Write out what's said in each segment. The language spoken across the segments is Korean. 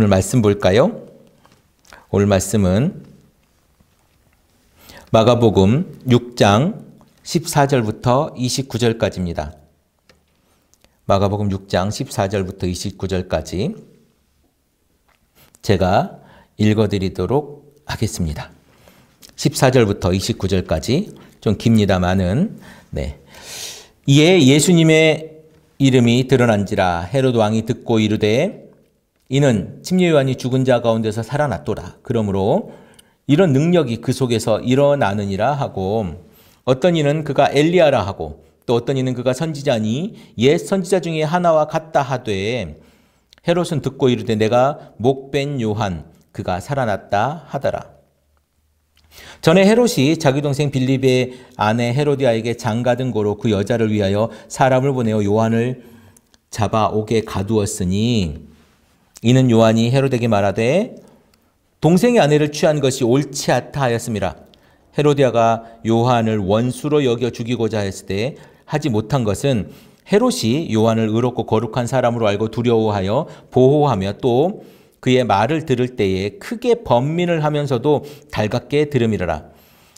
오늘 말씀 볼까요? 오늘 말씀은 마가복음 6장 14절부터 29절까지입니다. 마가복음 6장 14절부터 29절까지 제가 읽어드리도록 하겠습니다. 14절부터 29절까지 좀 깁니다마는 이에 예수님의 이름이 드러난지라 헤롯 왕이 듣고 이르되 이는 침례 요한이 죽은 자 가운데서 살아났도다. 그러므로 이런 능력이 그 속에서 일어나느니라 하고 어떤 이는 그가 엘리야라 하고 또 어떤 이는 그가 선지자니 옛 선지자 중에 하나와 같다 하되 헤롯은 듣고 이르되 내가 목벤 요한 그가 살아났다 하더라. 전에 헤롯이 자기 동생 빌립의 아내 헤로디아에게 장가든 고로 그 여자를 위하여 사람을 보내어 요한을 잡아오게 가두었으니 이는 요한이 헤롯에게 말하되 동생의 아내를 취한 것이 옳지 않다 하였음이라. 헤로디아가 요한을 원수로 여겨 죽이고자 했을 때 하지 못한 것은 헤롯이 요한을 의롭고 거룩한 사람으로 알고 두려워하여 보호하며 또 그의 말을 들을 때에 크게 번민을 하면서도 달갑게 들음이라.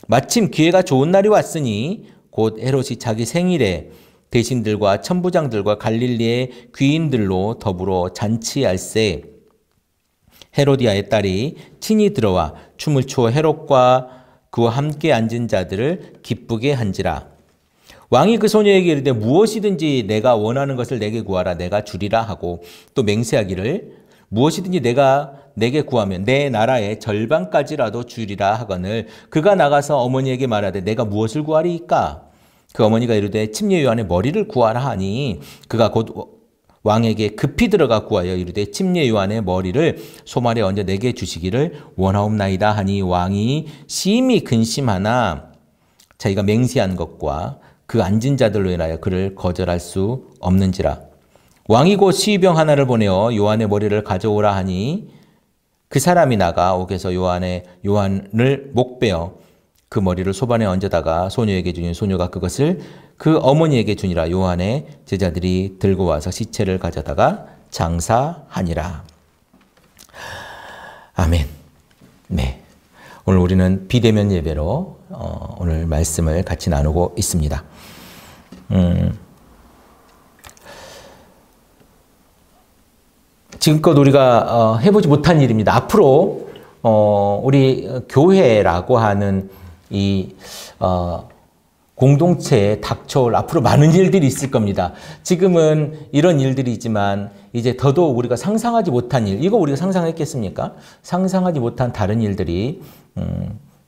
마침 기회가 좋은 날이 왔으니 곧 헤롯이 자기 생일에 대신들과 천부장들과 갈릴리의 귀인들로 더불어 잔치할세 헤로디아의 딸이 친히 들어와 춤을 추어 헤롯과 그와 함께 앉은 자들을 기쁘게 한지라. 왕이 그 소녀에게 이르되 무엇이든지 내가 원하는 것을 내게 구하라 내가 주리라 하고 또 맹세하기를 무엇이든지 내가 내게 구하면 내 나라의 절반까지라도 주리라 하거늘 그가 나가서 어머니에게 말하되 내가 무엇을 구하리이까? 그 어머니가 이르되 침례 요한의 머리를 구하라 하니 그가 곧 왕에게 급히 들어가 구하여 이르되 침례 요한의 머리를 소말에 얹어 내게 주시기를 원하옵나이다 하니 왕이 심히 근심하나 자기가 맹세한 것과 그 앉은 자들로 인하여 그를 거절할 수 없는지라. 왕이 곧 시위병 하나를 보내어 요한의 머리를 가져오라 하니 그 사람이 나가 옥에서 요한을 목베어 그 머리를 소반에 얹어다가 소녀에게 주니 소녀가 그것을 그 어머니에게 주니라. 요한의 제자들이 들고 와서 시체를 가져다가 장사하니라. 아멘. 네. 오늘 우리는 비대면 예배로 오늘 말씀을 같이 나누고 있습니다. 지금껏 우리가 해보지 못한 일입니다. 앞으로 우리 교회라고 하는 이 공동체에 닥쳐올 앞으로 많은 일들이 있을 겁니다. 지금은 이런 일들이 있지만 이제 더더욱 우리가 상상하지 못한 일, 이거 우리가 상상했겠습니까? 상상하지 못한 다른 일들이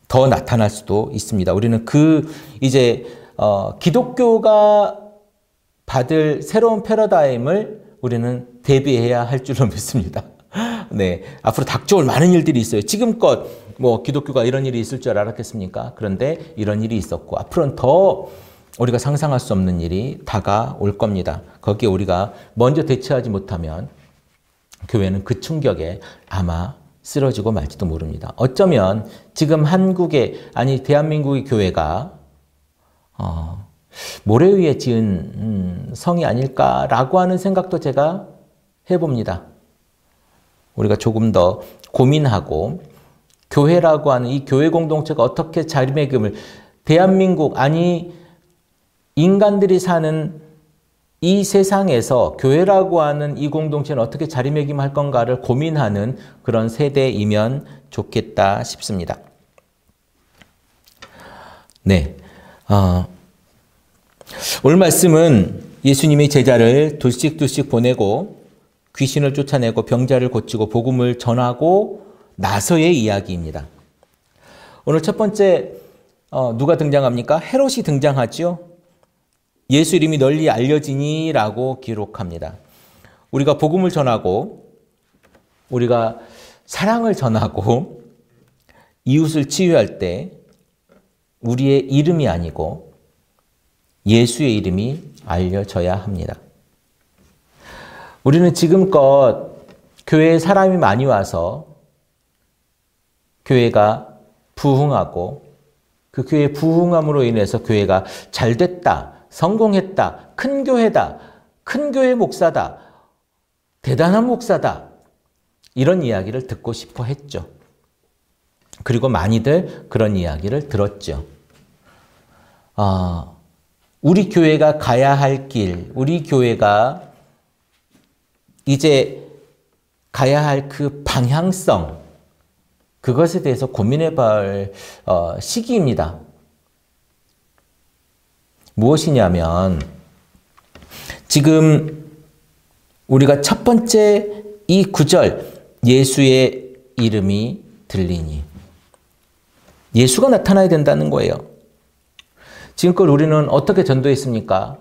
더 나타날 수도 있습니다. 우리는 이제 기독교가 받을 새로운 패러다임을 우리는 대비해야 할 줄로 믿습니다. 네, 앞으로 닥쳐올 많은 일들이 있어요. 지금껏 기독교가 이런 일이 있을 줄 알았겠습니까? 그런데 이런 일이 있었고 앞으로는 더 우리가 상상할 수 없는 일이 다가올 겁니다. 거기에 우리가 먼저 대처하지 못하면 교회는 그 충격에 아마 쓰러지고 말지도 모릅니다. 어쩌면 지금 대한민국의 교회가 모래 위에 지은 성이 아닐까라고 하는 생각도 제가 해봅니다. 우리가 조금 더 고민하고 교회라고 하는 이 교회 공동체가 어떻게 자리매김을 대한민국 인간들이 사는 이 세상에서 교회라고 하는 이 공동체는 어떻게 자리매김할 건가를 고민하는 그런 세대이면 좋겠다 싶습니다. 네. 오늘 말씀은 예수님이 제자를 둘씩 보내고 귀신을 쫓아내고 병자를 고치고 복음을 전하고 나서의 이야기입니다. 오늘 첫 번째 누가 등장합니까? 헤롯이 등장하죠. 예수 이름이 널리 알려지니 라고 기록합니다. 우리가 복음을 전하고 우리가 사랑을 전하고 이웃을 치유할 때 우리의 이름이 아니고 예수의 이름이 알려져야 합니다. 우리는 지금껏 교회에 사람이 많이 와서 교회가 부흥하고 그 교회의 부흥함으로 인해서 교회가 잘됐다, 성공했다, 큰 교회다, 큰 교회 목사다, 대단한 목사다, 이런 이야기를 듣고 싶어 했죠. 그리고 많이들 그런 이야기를 들었죠. 우리 교회가 가야 할 길, 우리 교회가 이제 가야 할 그 방향성, 그것에 대해서 고민해 볼 시기입니다. 무엇이냐면 지금 우리가 첫 번째 이 구절, 예수의 이름이 들리니, 예수가 나타나야 된다는 거예요. 지금껏 우리는 어떻게 전도했습니까?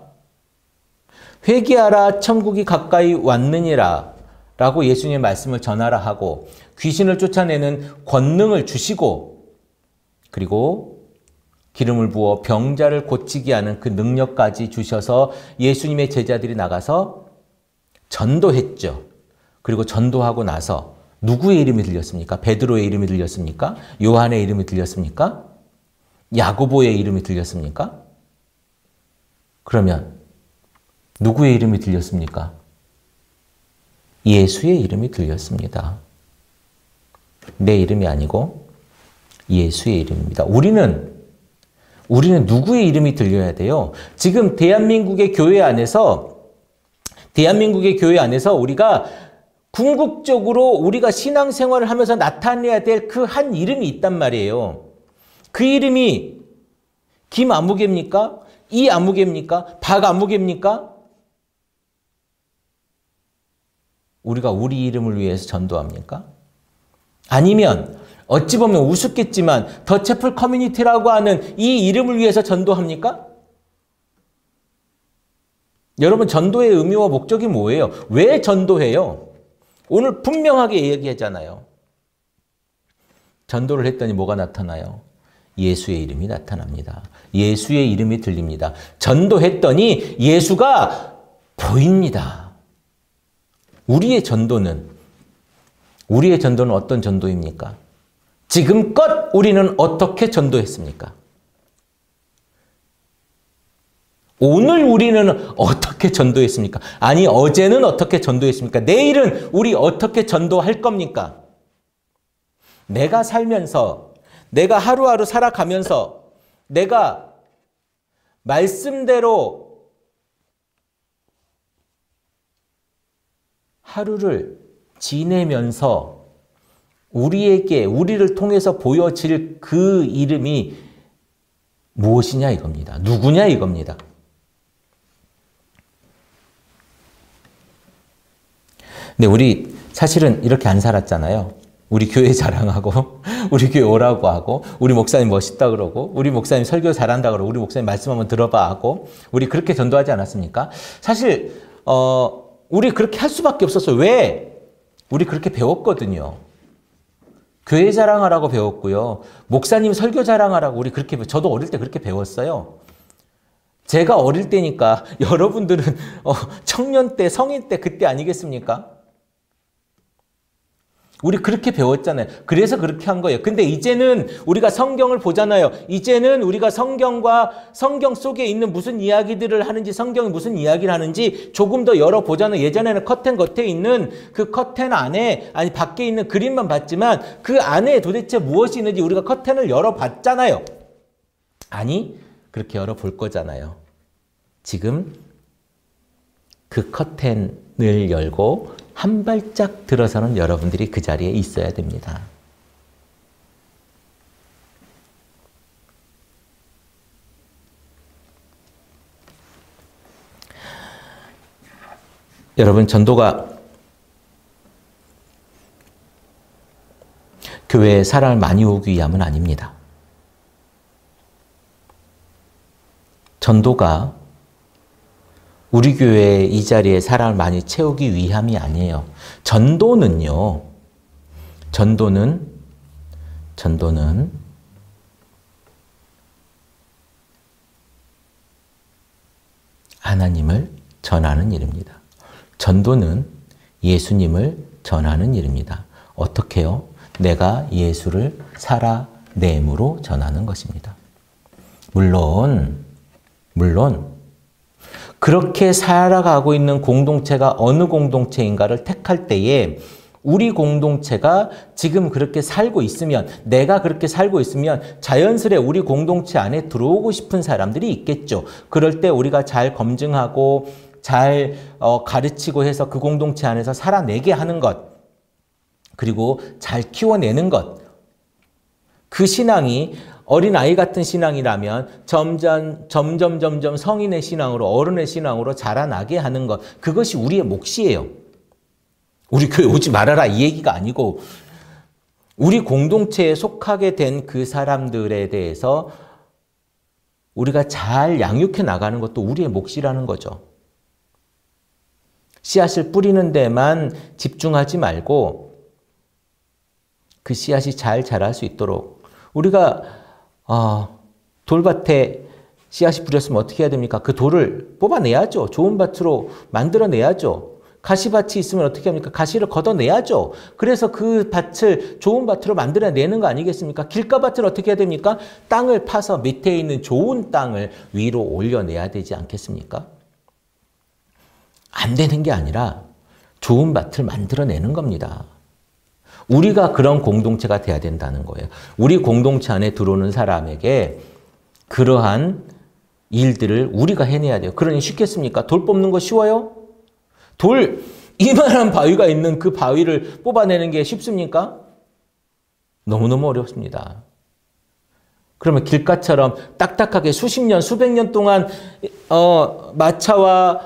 회개하라, 천국이 가까이 왔느니라 라고 예수님의 말씀을 전하라 하고, 귀신을 쫓아내는 권능을 주시고, 그리고 기름을 부어 병자를 고치게 하는 그 능력까지 주셔서 예수님의 제자들이 나가서 전도했죠. 그리고 전도하고 나서 누구의 이름이 들렸습니까? 베드로의 이름이 들렸습니까? 요한의 이름이 들렸습니까? 야고보의 이름이 들렸습니까? 그러면 누구의 이름이 들렸습니까? 예수의 이름이 들렸습니다. 내 이름이 아니고 예수의 이름입니다. 우리는 누구의 이름이 들려야 돼요? 지금 대한민국의 교회 안에서 우리가 궁극적으로 우리가 신앙생활을 하면서 나타내야 될 그 한 이름이 있단 말이에요. 그 이름이 김아무개입니까? 이아무개입니까? 박아무개입니까? 우리가 우리 이름을 위해서 전도합니까? 아니면 어찌 보면 우습겠지만 더 채플 커뮤니티라고 하는 이 이름을 위해서 전도합니까? 여러분, 전도의 의미와 목적이 뭐예요? 왜 전도해요? 오늘 분명하게 얘기하잖아요. 전도를 했더니 뭐가 나타나요? 예수의 이름이 나타납니다. 예수의 이름이 들립니다. 전도했더니 예수가 보입니다. 우리의 전도는 어떤 전도입니까? 지금껏 우리는 어떻게 전도했습니까? 오늘 우리는 어떻게 전도했습니까? 아니, 어제는 어떻게 전도했습니까? 내일은 우리 어떻게 전도할 겁니까? 내가 살면서, 내가 하루하루 살아가면서, 내가 말씀대로 하루를 지내면서 우리를 통해서 보여질 그 이름이 무엇이냐 이겁니다. 누구냐 이겁니다. 근데 우리 사실은 이렇게 안 살았잖아요. 우리 교회 자랑하고, 우리 교회 오라고 하고, 우리 목사님 멋있다 그러고, 우리 목사님 설교 잘한다 그러고, 우리 목사님 말씀 한번 들어봐 하고, 우리 그렇게 전도하지 않았습니까? 사실 우리 그렇게 할 수밖에 없었어요. 왜? 우리 그렇게 배웠거든요. 교회 자랑하라고 배웠고요. 목사님 설교 자랑하라고 우리 그렇게, 저도 어릴 때 그렇게 배웠어요. 제가 어릴 때니까 여러분들은 청년 때, 성인 때 그때 아니겠습니까? 우리 그렇게 배웠잖아요. 그래서 그렇게 한 거예요. 근데 이제는 우리가 성경을 보잖아요. 이제는 우리가 성경과 성경 속에 있는 무슨 이야기들을 하는지, 성경이 무슨 이야기를 하는지 조금 더 열어보잖아요. 예전에는 커튼 겉에 있는 그 커튼 안에, 아니 밖에 있는 그림만 봤지만 그 안에 도대체 무엇이 있는지 우리가 커튼을 열어봤잖아요. 아니, 그렇게 열어볼 거잖아요. 지금 그 커튼을 열고 한 발짝 들어서는 여러분들이 그 자리에 있어야 됩니다. 여러분, 전도가 교회에 사람을 많이 오기 위함은 아닙니다. 전도가 우리 교회 이 자리에 사람을 많이 채우기 위함이 아니에요. 전도는 하나님을 전하는 일입니다. 전도는 예수님을 전하는 일입니다. 어떻게요? 내가 예수를 살아냄으로 전하는 것입니다. 물론 그렇게 살아가고 있는 공동체가 어느 공동체인가를 택할 때에 우리 공동체가 지금 그렇게 살고 있으면, 내가 그렇게 살고 있으면 자연스레 우리 공동체 안에 들어오고 싶은 사람들이 있겠죠. 그럴 때 우리가 잘 검증하고 잘 가르치고 해서 그 공동체 안에서 살아내게 하는 것, 그리고 잘 키워내는 것. 그 신앙이 어린아이 같은 신앙이라면 점점 성인의 신앙으로, 어른의 신앙으로 자라나게 하는 것. 그것이 우리의 몫이에요. 우리 교회 오지 말아라 이 얘기가 아니고, 우리 공동체에 속하게 된 그 사람들에 대해서 우리가 잘 양육해 나가는 것도 우리의 몫이라는 거죠. 씨앗을 뿌리는 데만 집중하지 말고 그 씨앗이 잘 자랄 수 있도록, 우리가 돌밭에 씨앗이 뿌렸으면 어떻게 해야 됩니까? 그 돌을 뽑아내야죠. 좋은 밭으로 만들어내야죠. 가시밭이 있으면 어떻게 합니까? 가시를 걷어내야죠. 그래서 그 밭을 좋은 밭으로 만들어내는 거 아니겠습니까? 길가밭을 어떻게 해야 됩니까? 땅을 파서 밑에 있는 좋은 땅을 위로 올려내야 되지 않겠습니까? 안 되는 게 아니라 좋은 밭을 만들어내는 겁니다. 우리가 그런 공동체가 돼야 된다는 거예요. 우리 공동체 안에 들어오는 사람에게 그러한 일들을 우리가 해내야 돼요. 그러니 쉽겠습니까? 돌 뽑는 거 쉬워요? 돌 이만한 바위가 있는 그 바위를 뽑아내는 게 쉽습니까? 너무너무 어렵습니다. 그러면 길가처럼 딱딱하게 수십 년, 수백 년 동안 마차와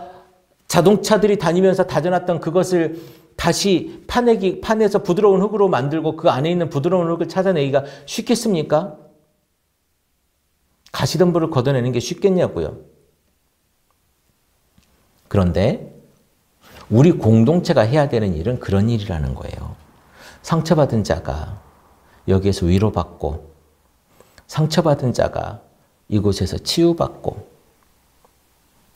자동차들이 다니면서 다져놨던 그것을 다시 파내서 부드러운 흙으로 만들고 그 안에 있는 부드러운 흙을 찾아내기가 쉽겠습니까? 가시덤불을 걷어내는 게 쉽겠냐고요. 그런데 우리 공동체가 해야 되는 일은 그런 일이라는 거예요. 상처받은 자가 여기에서 위로받고, 상처받은 자가 이곳에서 치유받고,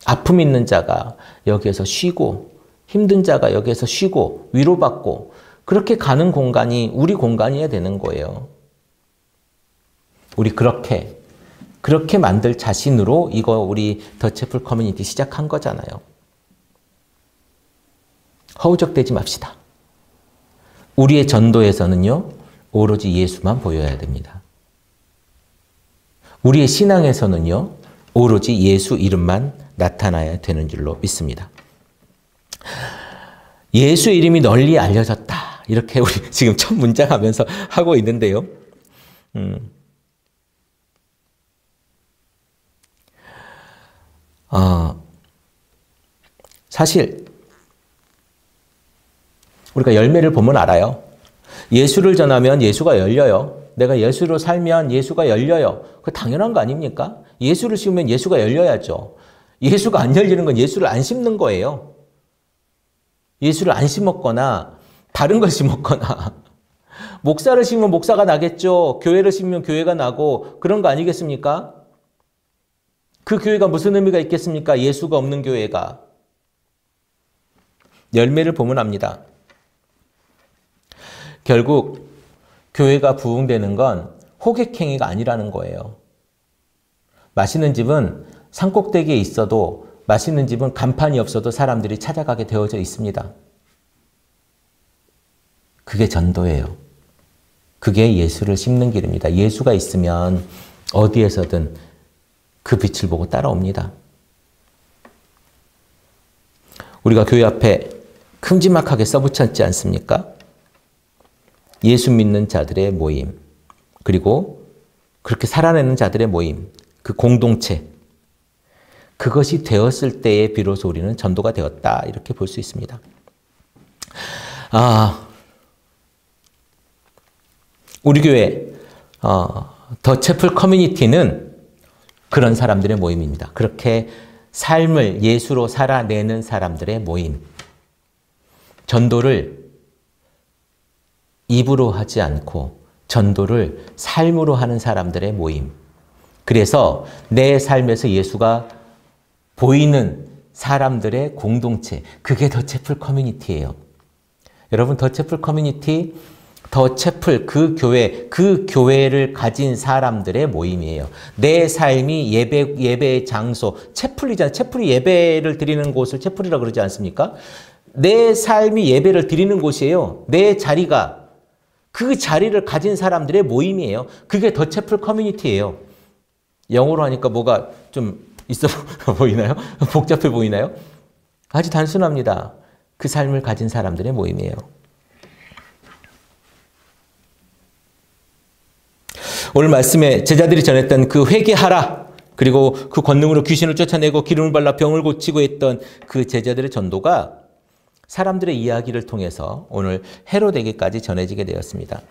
아픔 있는 자가 여기에서 쉬고, 힘든 자가 여기에서 쉬고 위로받고, 그렇게 가는 공간이 우리 공간이어야 되는 거예요. 우리 그렇게 만들 자신으로 이거 우리 더 채플 커뮤니티 시작한 거잖아요. 허우적대지 맙시다. 우리의 전도에서는요, 오로지 예수만 보여야 됩니다. 우리의 신앙에서는요, 오로지 예수 이름만 나타나야 되는 줄로 믿습니다. 예수 이름이 널리 알려졌다. 이렇게 우리 지금 첫 문장 하면서 하고 있는데요. 사실 우리가 열매를 보면 알아요. 예수를 전하면 예수가 열려요. 내가 예수로 살면 예수가 열려요. 그거 당연한 거 아닙니까? 예수를 심으면 예수가 열려야죠. 예수가 안 열리는 건 예수를 안 심는 거예요. 예수를 안 심었거나 다른 걸 심었거나, 목사를 심으면 목사가 나겠죠. 교회를 심으면 교회가 나고, 그런 거 아니겠습니까? 그 교회가 무슨 의미가 있겠습니까? 예수가 없는 교회가. 열매를 보면 압니다. 결국 교회가 부흥되는 건 호객행위가 아니라는 거예요. 맛있는 집은 산꼭대기에 있어도, 맛있는 집은 간판이 없어도 사람들이 찾아가게 되어져 있습니다. 그게 전도예요. 그게 예수를 심는 길입니다. 예수가 있으면 어디에서든 그 빛을 보고 따라옵니다. 우리가 교회 앞에 큼지막하게 써붙였지 않습니까? 예수 믿는 자들의 모임, 그리고 그렇게 살아내는 자들의 모임, 그 공동체, 그것이 되었을 때에 비로소 우리는 전도가 되었다, 이렇게 볼 수 있습니다. 우리 교회 더 채플 커뮤니티는 그런 사람들의 모임입니다. 그렇게 삶을 예수로 살아내는 사람들의 모임. 전도를 입으로 하지 않고 전도를 삶으로 하는 사람들의 모임. 그래서 내 삶에서 예수가 보이는 사람들의 공동체, 그게 더 채플 커뮤니티예요. 여러분, 더 채플 커뮤니티, 더 채플 그 교회를 가진 사람들의 모임이에요. 내 삶이 예배의 장소, 채플이잖아요. 채플이 예배를 드리는 곳을 채플이라고 그러지 않습니까? 내 삶이 예배를 드리는 곳이에요. 내 자리가 그 자리를 가진 사람들의 모임이에요. 그게 더 채플 커뮤니티예요. 영어로 하니까 뭐가 좀 있어 보이나요? 복잡해 보이나요? 아주 단순합니다. 그 삶을 가진 사람들의 모임이에요. 오늘 말씀에 제자들이 전했던 그 회개하라, 그리고 그 권능으로 귀신을 쫓아내고 기름을 발라 병을 고치고 했던 그 제자들의 전도가 사람들의 이야기를 통해서 오늘 헤로데게까지 전해지게 되었습니다.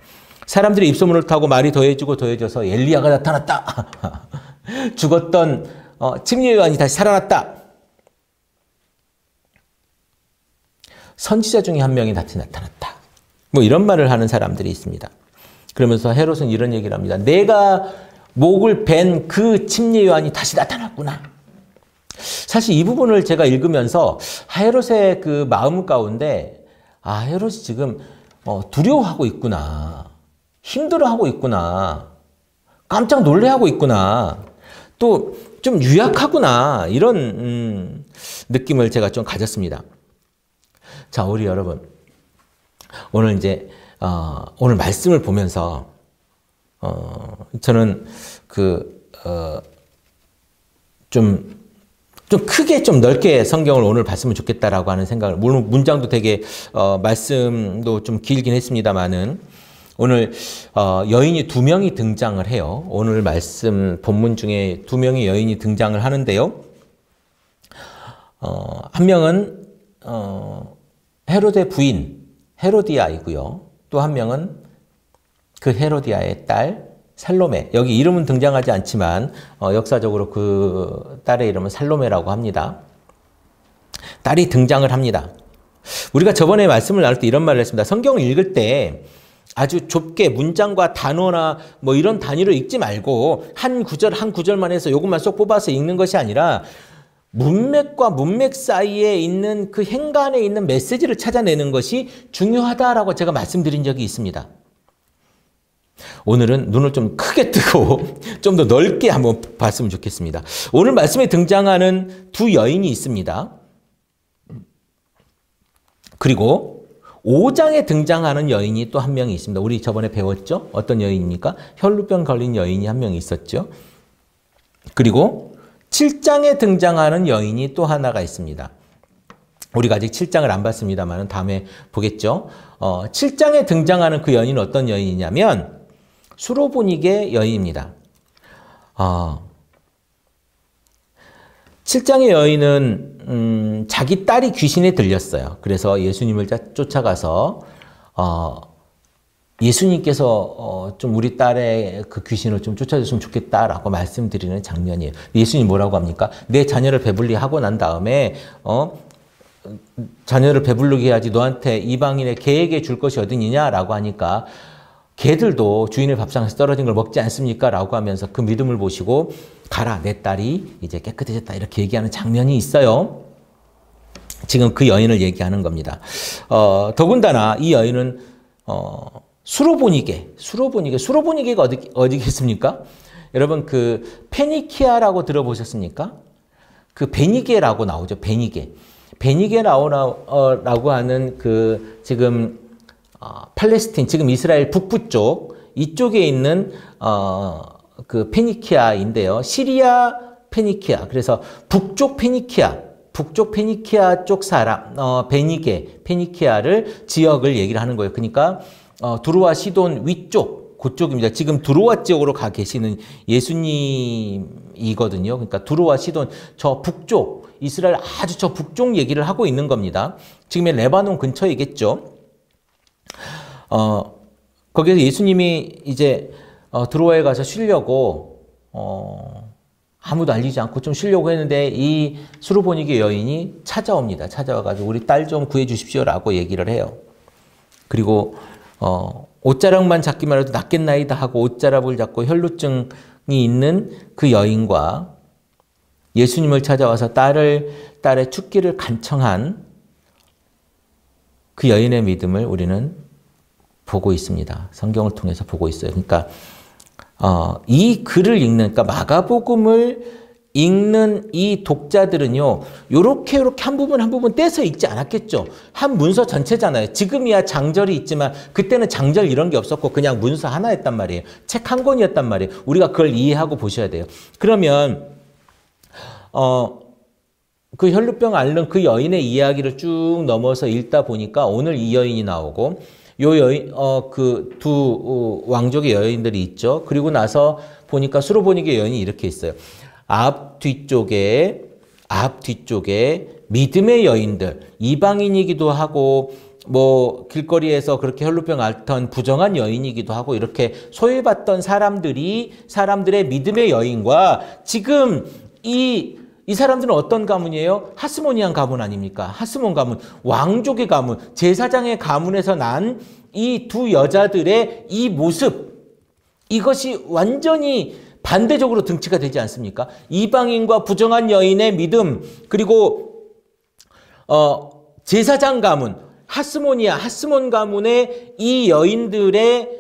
사람들이 입소문을 타고 말이 더해지고 더해져서 엘리야가 나타났다. 죽었던 침례 요한이 다시 살아났다. 선지자 중에 한 명이 다시 나타났다. 뭐 이런 말을 하는 사람들이 있습니다. 그러면서 헤롯은 이런 얘기를 합니다. 내가 목을 벤 그 침례 요한이 다시 나타났구나. 사실 이 부분을 제가 읽으면서 헤롯의 그 마음 가운데 헤롯이 지금 두려워하고 있구나. 힘들어하고 있구나. 깜짝 놀래하고 있구나. 또 좀 유약하구나. 이런 느낌을 제가 좀 가졌습니다. 자, 우리 여러분. 오늘 이제 오늘 말씀을 보면서 저는 좀 크게 좀 넓게 성경을 오늘 봤으면 좋겠다라고 하는 생각을, 물론 문장도 되게 말씀도 좀 길긴 했습니다만은 오늘 여인이 두 명이 등장을 해요. 오늘 말씀 본문 중에 두 명의 여인이 등장을 하는데요. 한 명은 헤롯의 부인 헤로디아이고요. 또 한 명은 그 헤로디아의 딸 살로메. 여기 이름은 등장하지 않지만 역사적으로 그 딸의 이름은 살로메라고 합니다. 딸이 등장을 합니다. 우리가 저번에 말씀을 나눌 때 이런 말을 했습니다. 성경을 읽을 때 아주 좁게 문장과 단어나 뭐 이런 단위로 읽지 말고 한 구절 한 구절만 해서 이것만 쏙 뽑아서 읽는 것이 아니라 문맥과 문맥 사이에 있는 그 행간에 있는 메시지를 찾아내는 것이 중요하다라고 제가 말씀드린 적이 있습니다. 오늘은 눈을 좀 크게 뜨고 좀 더 넓게 한번 봤으면 좋겠습니다. 오늘 말씀에 등장하는 두 여인이 있습니다. 그리고 5장에 등장하는 여인이 또 한 명이 있습니다. 우리 저번에 배웠죠? 어떤 여인입니까? 혈루병 걸린 여인이 한 명 있었죠. 그리고 7장에 등장하는 여인이 또 하나가 있습니다. 우리가 아직 7장을 안 봤습니다만 다음에 보겠죠. 7장에 등장하는 그 여인은 어떤 여인이냐면 수로보니게 여인입니다. 7장의 여인은 자기 딸이 귀신에 들렸어요. 그래서 예수님을 쫓아가서 예수님께서 좀 우리 딸의 그 귀신을 좀 쫓아줬으면 좋겠다라고 말씀드리는 장면이에요. 예수님 뭐라고 합니까? 내 자녀를 배불리 하고 난 다음에 자녀를 배부르게 해야지 너한테 이방인의 개에게 줄 것이 어디냐라고 하니까 개들도 주인의 밥상에서 떨어진 걸 먹지 않습니까? 라고 하면서 그 믿음을 보시고 가라, 내 딸이 이제 깨끗해졌다 이렇게 얘기하는 장면이 있어요. 지금 그 여인을 얘기하는 겁니다. 더군다나 이 여인은 수로보니게가 어디겠습니까? 여러분 그 페니키아라고 들어보셨습니까? 그 베니게라고 나오죠. 베니게라고 하는 그 지금 팔레스틴, 지금 이스라엘 북부 쪽, 이쪽에 있는 그 페니키아인데요. 시리아 페니키아. 그래서 북쪽 페니키아 쪽 사람, 페니키아를 지역을 얘기를 하는 거예요. 그러니까 두로와 시돈 위쪽, 그쪽입니다. 지금 두로와 지역으로 가 계시는 예수님이거든요. 그러니까 두로와 시돈, 저 북쪽, 이스라엘 아주 저 북쪽 얘기를 하고 있는 겁니다. 지금의 레바논 근처이겠죠. 거기에서 예수님이 이제 드로아에 가서 쉬려고 아무도 알리지 않고 좀 쉬려고 했는데 이 수로보니게 여인이 찾아옵니다. 찾아와가지고 우리 딸 좀 구해 주십시오라고 얘기를 해요. 그리고 옷자락만 잡기만 해도 낫겠나이다 하고 옷자락을 잡고 혈루증이 있는 그 여인과 예수님을 찾아와서 딸의 죽기를 간청한 그 여인의 믿음을 우리는 보고 있습니다. 성경을 통해서 보고 있어요. 그러니까 이 글을 읽는, 그러니까 마가복음을 읽는 이 독자들은요, 요렇게 한 부분 떼서 읽지 않았겠죠. 한 문서 전체잖아요. 지금이야 장절이 있지만 그때는 장절 이런 게 없었고 그냥 문서 하나였단 말이에요. 책 한 권이었단 말이에요. 우리가 그걸 이해하고 보셔야 돼요. 그러면 그 혈루병 앓는 그 여인의 이야기를 쭉 넘어서 읽다 보니까 오늘 이 여인이 나오고 요 여인 그 두 왕족의 여인들이 있죠. 그리고 나서 보니까 수로보니게 여인이 이렇게 있어요. 앞 뒤쪽에 믿음의 여인들, 이방인이기도 하고 뭐 길거리에서 그렇게 혈루병 앓던 부정한 여인이기도 하고 이렇게 소외받던 사람들의 믿음의 여인과 지금 이 사람들은 어떤 가문이에요? 하스모니안 가문 아닙니까? 하스몬 가문, 왕족의 가문, 제사장의 가문에서 난 이 두 여자들의 이 모습, 이것이 완전히 반대적으로 등치가 되지 않습니까? 이방인과 부정한 여인의 믿음, 그리고 제사장 가문, 하스몬 가문의 이 여인들의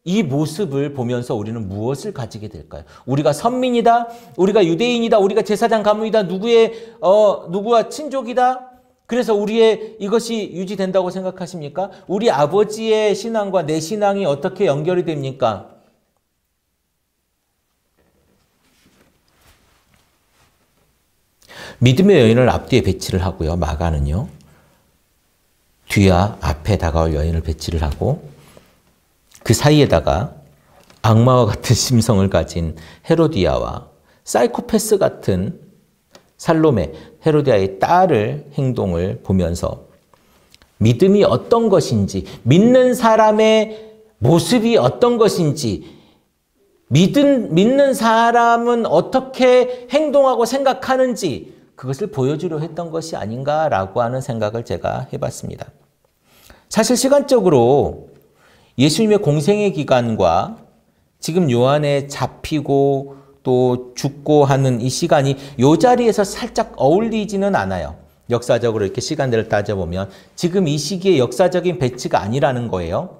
이 모습을 보면서 우리는 무엇을 가지게 될까요? 우리가 선민이다, 우리가 유대인이다, 우리가 제사장 가문이다, 누구와 친족이다. 그래서 우리의 이것이 유지된다고 생각하십니까? 우리 아버지의 신앙과 내 신앙이 어떻게 연결이 됩니까? 믿음의 여인을 앞뒤에 배치를 하고요. 마가는요. 뒤와 앞에 다가올 여인을 배치를 하고 그 사이에다가 악마와 같은 심성을 가진 헤로디아와 사이코패스 같은 살로메, 헤로디아의 딸의 행동을 보면서 믿음이 어떤 것인지, 믿는 사람의 모습이 어떤 것인지, 믿는 사람은 어떻게 행동하고 생각하는지 그것을 보여주려 했던 것이 아닌가라고 하는 생각을 제가 해봤습니다. 사실 시간적으로 예수님의 공생의 기간과 지금 요한에 잡히고 또 죽고 하는 이 시간이 이 자리에서 살짝 어울리지는 않아요. 역사적으로 이렇게 시간들을 따져보면 지금 이 시기에 역사적인 배치가 아니라는 거예요.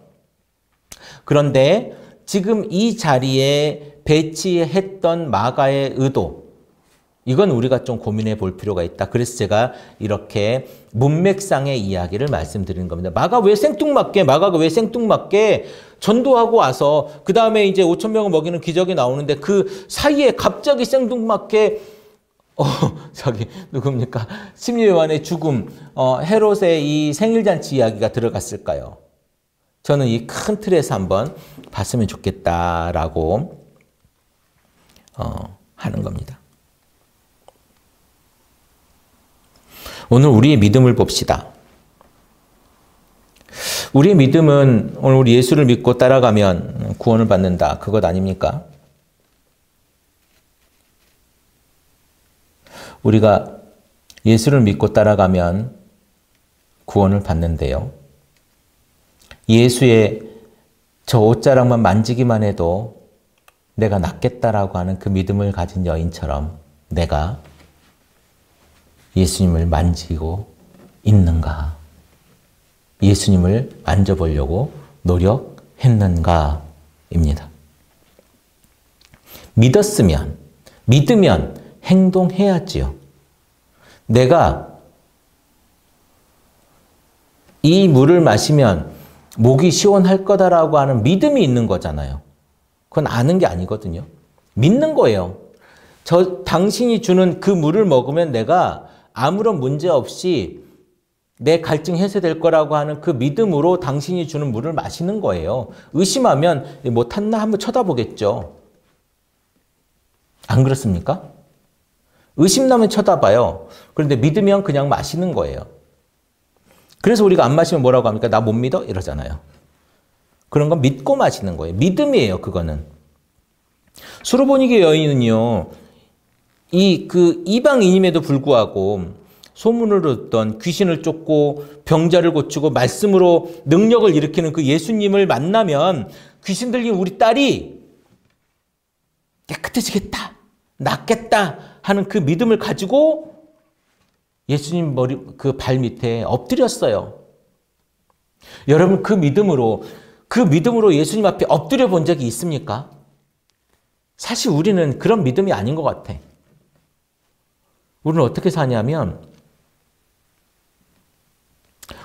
그런데 지금 이 자리에 배치했던 마가의 의도, 이건 우리가 좀 고민해 볼 필요가 있다. 그래서 제가 이렇게 문맥상의 이야기를 말씀드리는 겁니다. 마가가 왜 생뚱맞게 전도하고 와서 그 다음에 이제 5,000명을 먹이는 기적이 나오는데 그 사이에 갑자기 생뚱맞게 누굽니까? 심리요한의 죽음, 헤롯의 이 생일잔치 이야기가 들어갔을까요? 저는 이 큰 틀에서 한번 봤으면 좋겠다라고 하는 겁니다. 오늘 우리의 믿음을 봅시다. 우리의 믿음은 오늘 우리 예수를 믿고 따라가면 구원을 받는다. 그것 아닙니까? 우리가 예수를 믿고 따라가면 구원을 받는데요. 예수의 저 옷자락만 만지기만 해도 내가 낫겠다라고 하는 그 믿음을 가진 여인처럼 내가 예수님을 만지고 있는가? 예수님을 만져보려고 노력했는가입니다. 믿으면 행동해야지요. 내가 이 물을 마시면 목이 시원할 거다라고 하는 믿음이 있는 거잖아요. 그건 아는 게 아니거든요. 믿는 거예요. 당신이 주는 그 물을 먹으면 내가 아무런 문제 없이 내 갈증 해소될 거라고 하는 그 믿음으로 당신이 주는 물을 마시는 거예요. 의심하면 뭐 탔나 한번 쳐다보겠죠. 안 그렇습니까? 의심나면 쳐다봐요. 그런데 믿으면 그냥 마시는 거예요. 그래서 우리가 안 마시면 뭐라고 합니까? 나 못 믿어? 이러잖아요. 그런 건 믿고 마시는 거예요. 믿음이에요, 그거는. 수로보니게 여인은요, 이방인임에도 불구하고 소문을 듣던 귀신을 쫓고 병자를 고치고 말씀으로 능력을 일으키는 그 예수님을 만나면 귀신 들린 우리 딸이 깨끗해지겠다, 낫겠다 하는 그 믿음을 가지고 예수님 그 발 밑에 엎드렸어요. 여러분 그 믿음으로 예수님 앞에 엎드려 본 적이 있습니까? 사실 우리는 그런 믿음이 아닌 것 같아. 우리는 어떻게 사냐면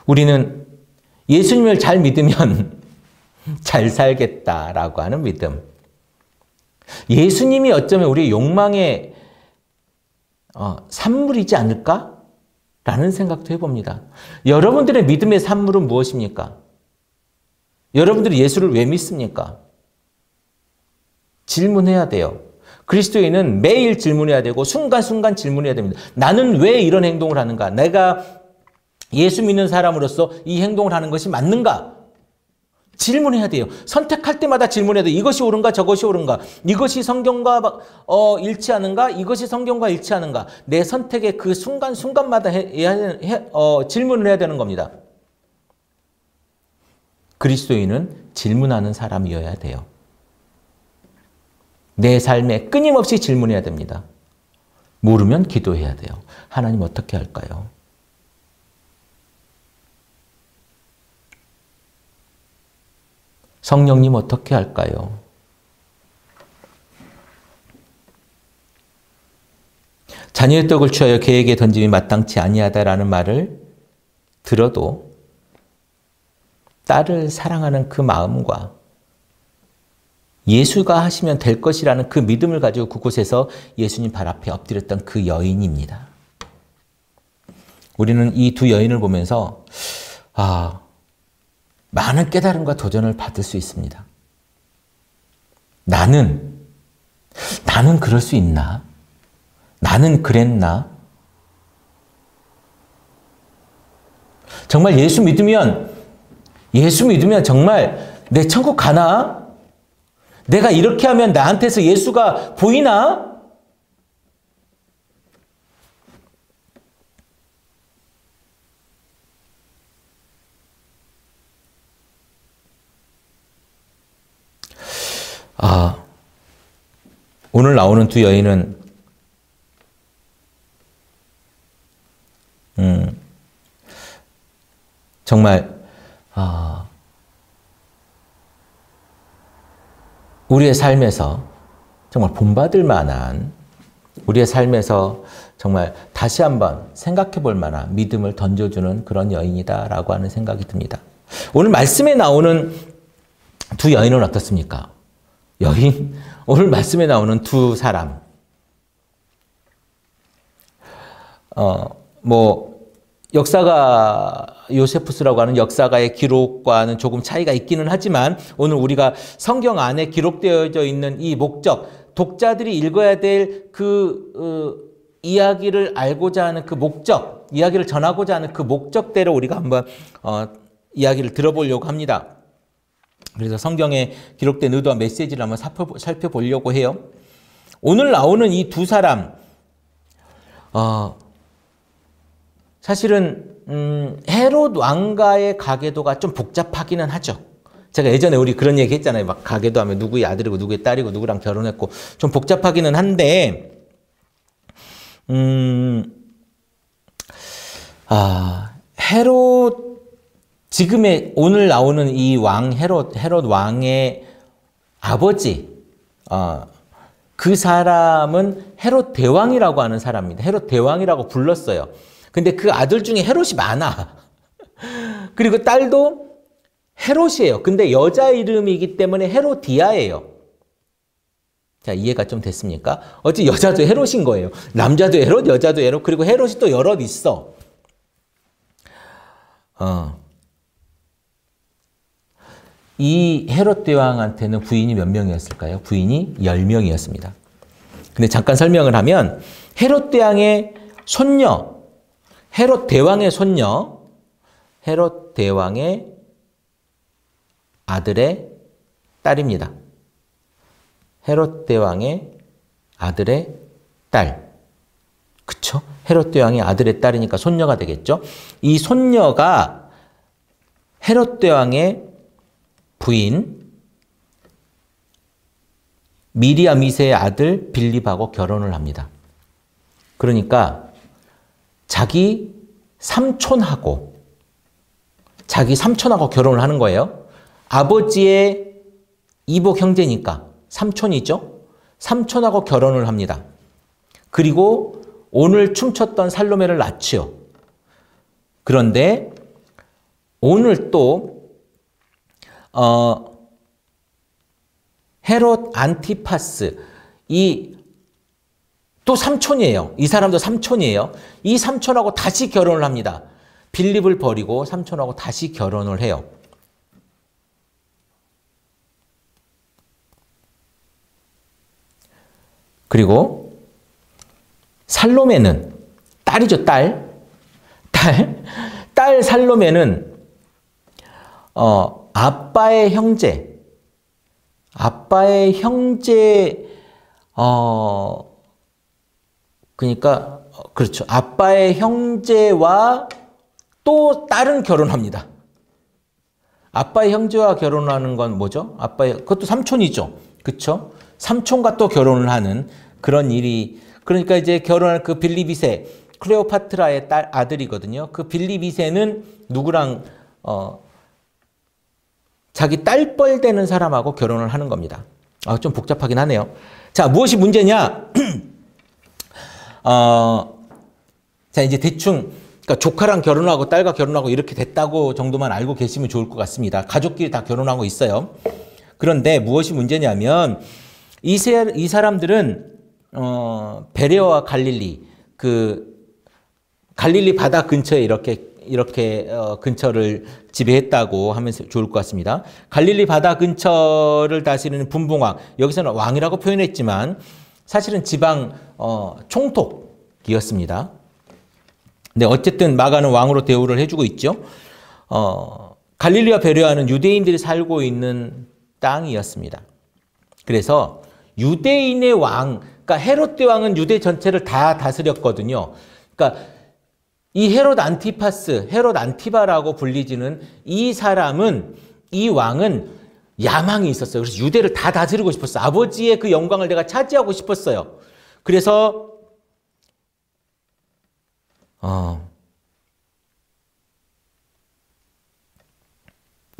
우리는 예수님을 잘 믿으면 잘 살겠다라고 하는 믿음. 예수님이 어쩌면 우리의 욕망의 산물이지 않을까라는 생각도 해봅니다. 여러분들의 믿음의 산물은 무엇입니까? 여러분들이 예수를 왜 믿습니까? 질문해야 돼요. 그리스도인은 매일 질문해야 되고 순간순간 질문해야 됩니다. 나는 왜 이런 행동을 하는가? 내가 예수 믿는 사람으로서 이 행동을 하는 것이 맞는가? 질문해야 돼요. 선택할 때마다 질문해야 돼요. 이것이 옳은가 저것이 옳은가? 이것이 성경과 일치하는가? 이것이 성경과 일치하는가? 내 선택의 그 순간순간마다 질문을 해야 되는 겁니다. 그리스도인은 질문하는 사람이어야 돼요. 내 삶에 끊임없이 질문해야 됩니다. 모르면 기도해야 돼요. 하나님 어떻게 할까요? 성령님 어떻게 할까요? 자녀의 떡을 취하여 개에게 던짐이 마땅치 아니하다라는 말을 들어도 딸을 사랑하는 그 마음과 예수가 하시면 될 것이라는 그 믿음을 가지고 그곳에서 예수님 발 앞에 엎드렸던 그 여인입니다. 우리는 이 두 여인을 보면서 많은 깨달음과 도전을 받을 수 있습니다. 나는 그럴 수 있나? 나는 그랬나? 정말 예수 믿으면 정말 내 천국 가나? 내가 이렇게 하면 나한테서 예수가 보이나? 오늘 나오는 두 여인은 정말 우리의 삶에서 정말 본받을 만한, 우리의 삶에서 정말 다시 한번 생각해 볼 만한 믿음을 던져주는 그런 여인이다라고 하는 생각이 듭니다. 오늘 말씀에 나오는 두 여인은 어떻습니까? 오늘 말씀에 나오는 두 사람. 역사가 요세푸스라고 하는 역사가의 기록과는 조금 차이가 있기는 하지만 오늘 우리가 성경 안에 기록되어져 있는 이 목적, 독자들이 읽어야 될 그 이야기를 알고자 하는 그 목적, 이야기를 전하고자 하는 그 목적대로 우리가 한번 이야기를 들어보려고 합니다. 그래서 성경에 기록된 의도와 메시지를 한번 살펴보려고 해요. 오늘 나오는 이 두 사람, 사실은 헤롯 왕가의 가계도가 좀 복잡하기는 하죠. 제가 예전에 우리 그런 얘기 했잖아요. 막 가계도 하면 누구의 아들이고 누구의 딸이고 누구랑 결혼했고 좀 복잡하기는 한데 헤롯 지금의 오늘 나오는 이 왕 헤롯 왕의 아버지 그 사람은 헤롯 대왕이라고 하는 사람입니다. 헤롯 대왕이라고 불렀어요. 근데 그 아들 중에 헤롯이 많아. 그리고 딸도 헤롯이에요. 근데 여자 이름이기 때문에 헤로디아예요. 자, 이해가 좀 됐습니까? 어찌 여자도 헤롯인 거예요. 남자도 헤롯, 여자도 헤롯, 그리고 헤롯이 또 여럿 있어. 이 헤롯 대왕한테는 부인이 몇 명이었을까요? 부인이 10명이었습니다. 근데 잠깐 설명을 하면 헤롯 대왕의 손녀, 헤롯 대왕의 손녀, 헤롯 대왕의 아들의 딸입니다. 헤롯 대왕의 아들의 딸. 그쵸? 헤롯 대왕의 아들의 딸이니까 손녀가 되겠죠? 이 손녀가 헤롯 대왕의 부인 미리암 2세의 아들 빌립하고 결혼을 합니다. 그러니까 자기 삼촌하고 결혼을 하는 거예요. 아버지의 이복 형제니까 삼촌이죠. 삼촌하고 결혼을 합니다. 그리고 오늘 춤췄던 살로메를 낳지요. 그런데 오늘 또 헤롯 안티파스, 이 또 삼촌이에요. 이 사람도 삼촌이에요. 이 삼촌하고 다시 결혼을 합니다. 빌립을 버리고 삼촌하고 다시 결혼을 해요. 그리고 살로메는 딸이죠, 딸 살로메는 아빠의 형제 그러니까 그렇죠. 아빠의 형제와 또 딸은 결혼합니다. 아빠의 형제와 결혼하는 건 뭐죠? 그것도 삼촌이죠. 그렇죠? 삼촌과 또 결혼을 하는 그런 일이, 그러니까 이제 결혼할 그 빌립2세, 클레오파트라의 아들이거든요. 그 빌립2세는 누구랑 자기 딸뻘 되는 사람하고 결혼을 하는 겁니다. 좀 복잡하긴 하네요. 자, 무엇이 문제냐? 자, 이제 대충, 그러니까 조카랑 결혼하고 딸과 결혼하고 이렇게 됐다고 정도만 알고 계시면 좋을 것 같습니다. 가족끼리 다 결혼하고 있어요. 그런데 무엇이 문제냐면, 이 사람들은, 베레아와 갈릴리, 갈릴리 바다 근처에 이렇게 근처를 지배했다고 하면 좋을 것 같습니다. 갈릴리 바다 근처를 다스리는 분봉왕, 여기서는 왕이라고 표현했지만 사실은 지방 총독이었습니다. 근데 어쨌든 마가는 왕으로 대우를 해주고 있죠. 갈릴리와 베레아는 유대인들이 살고 있는 땅이었습니다. 그래서 유대인의 왕, 그러니까 헤롯 대왕은 유대 전체를 다 다스렸거든요. 그러니까 이 헤롯 안티파스, 헤롯 안티바라고 불리지는 이 왕은 야망이 있었어요. 그래서 유대를 다 다스리고 싶었어요. 아버지의 그 영광을 내가 차지하고 싶었어요. 그래서